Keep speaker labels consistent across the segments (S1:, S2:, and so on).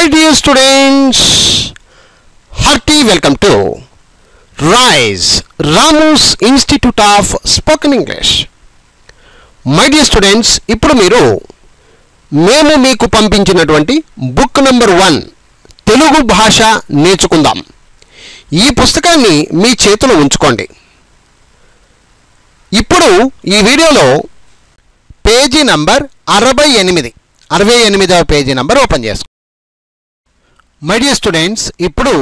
S1: My dear students, hearty welcome to RISE, Ramu's Institute of Spoken English. My dear students, ఇప్పుడు మీరు మేము మీకు పంపించినటువంటి బుక్ నెంబర్ 1 తెలుగు భాష నేర్చుకుందాం ఈ పుస్తకాన్ని మీ చేతిలో ఉంచుకోండి. ఇప్పుడు ఈ వీడియోలో పేజీ నంబర్ 68వ పేజీ నంబర్ ఓపెన్ చేసుకోండి. మై డియర్ స్టూడెంట్స్, ఇప్పుడు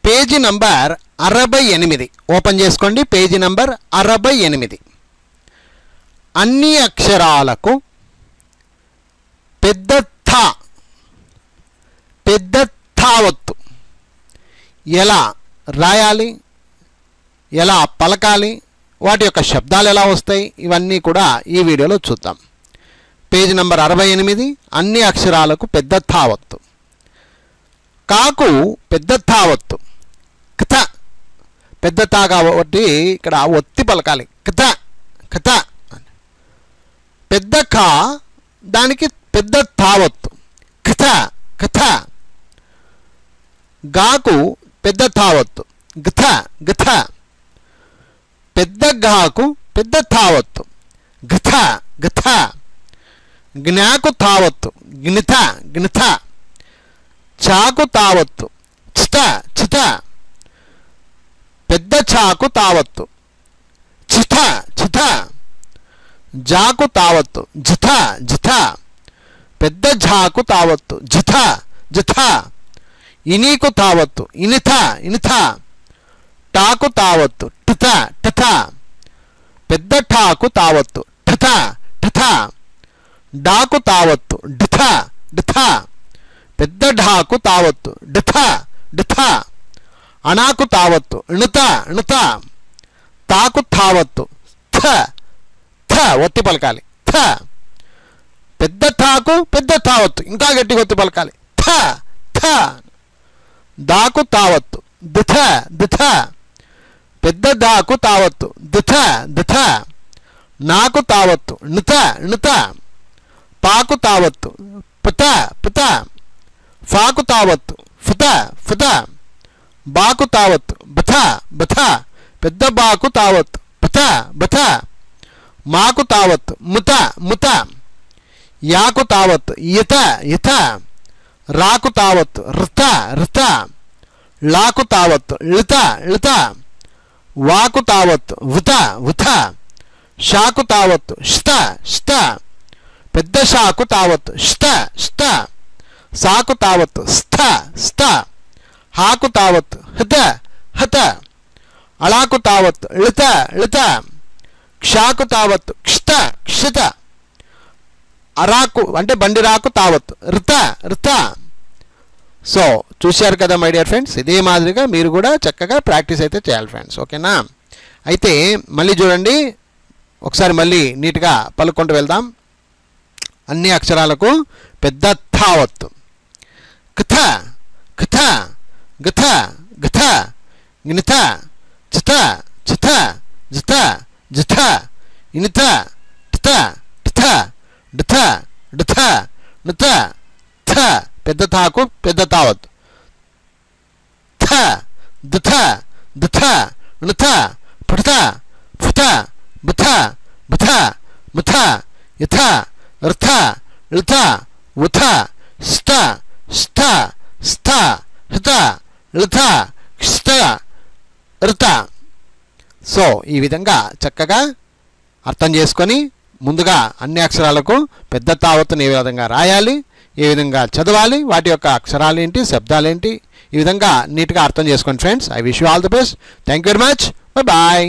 S1: పేజీ నంబర్ 68 ఓపెన్ చేసుకోండి. Page number 68. అన్ని అక్షరాలకు పెద్ద థా ఒత్తు ఎలా రాయాలి, ఎలా పలకాలి, వాటి యొక్క శబ్దాలు ఎలా వస్తాయి, ఇవన్నీ కూడా ఈ వీడియోలో చూద్దాం. Page number 68. అన్ని అక్షరాలకు పెద్ద థా ఒత్తు. కాకు పెద్ద థా ఒత్తు. కథ పెద్ద థా కాబట్టి ఇక్కడ ఒత్తి పలకాలి. కథ కథ. పెద్ద ఖా దానికి పెద్ద థా ఒత్తు. కథ కథ. గాకు పెద్ద థా ఒత్తు. గథ గథ. పెద్ద ఘాకు పెద్ద థా ఒత్తు. గథ గథ. జ్ఞాకు థా ఒత్తు. జ్ఞిత జ్ఞిత. చాకు తావత్తు. చిత చిత. పెద్ద చాకు తావత్తు. చిత చిత. జాకు తావత్తు. జిథ జిథ. పెద్ద ఝాకు తావత్తు. జిథ జిథ. ఇనీకు తావత్తు. ఇనిథ ఇనిథ. టాకు తావత్తు. టిథ టిథ. పెద్ద ఠాకు తావత్తు. ఠిథ ఠిథ. డాకు తావత్తు. డిథ డిథ. పెద్ద ఢాకు తావత్తు. డిథ డిథ. అణాకు తావత్తు. ఇణుత ఇణుత. తాకు తావత్తు. థ థ ఒత్తి పలకాలి. థ. పెద్ద థాకు పెద్ద తావత్తు. ఇంకా గట్టిగా ఒత్తి పలకాలి. థ థ. దాకు తావత్తు. దిథ దిథ. పెద్ద దాకు తావత్తు. దిథ దిథ. నాకు తావత్తు. ఇణుత ఇణుత. పాకు తావత్తు. పిత పిత. ఫాకు తావత్తు. ఫుత ఫుత. బాకు తావత్తు. బథ బథ. పెద్ద బాకు తావత్తు. బథ బథ. మాకు తావత్తు. ముత ముత. యాకు తావత్తు. ఇత ఇత. రాకు తావత్తు. రుత రుత. లాకు తావత్తు. ళిత ళిత. వాకు తావత్తు. ఉత ఉత. షాకు తావత్తు. షిత షిత. పెద్ద షాకు తావత్తు. షిత షిత. సాకు తావత్తు. స్థ స్థ. హాకు తావత్తు. హత హత. అళాకు తావత్తు. ళిత ళిత. క్షాకు తావత్తు. క్షిత క్షిత. అరాకు అంటే బండిరాకు తావత్తు. రిత రిత. సో చూశారు కదా మై డియర్ ఫ్రెండ్స్, ఇదే మాదిరిగా మీరు కూడా చక్కగా ప్రాక్టీస్ అయితే చేయాలి ఫ్రెండ్స్. ఓకేనా? అయితే మళ్ళీ చూడండి, ఒకసారి మళ్ళీ నీట్గా పలుకుంటూ వెళ్దాం. అన్ని అక్షరాలకు పెద్ద థా ఒత్తు. కథ కథ. గథ గథ. జ్ఞిత చిత చిత. జిథ జిథ. ఇనిత టిథ టిథ. డిథ డిథ. నిత థ. పెద్ద థాకు పెద్ద తావత్తు. థ దిథ దిథ. నిథ పుఠ ఫుట బుథ బుథ ముథ ఇథ రుథ ళిథ ఉథ స్థ స్థ స్థ. హిత ళిథ స్థ రుత. సో ఈ విధంగా చక్కగా అర్థం చేసుకొని ముందుగా అన్ని అక్షరాలకు పెద్ద తావత్తుని ఏ విధంగా రాయాలి, ఏ విధంగా చదవాలి, వాటి యొక్క అక్షరాలు ఏంటి, శబ్దాలు ఏంటి, ఈ విధంగా నీట్గా అర్థం చేసుకోండి friends. I wish you all the best. Thank you very much. Bye bye.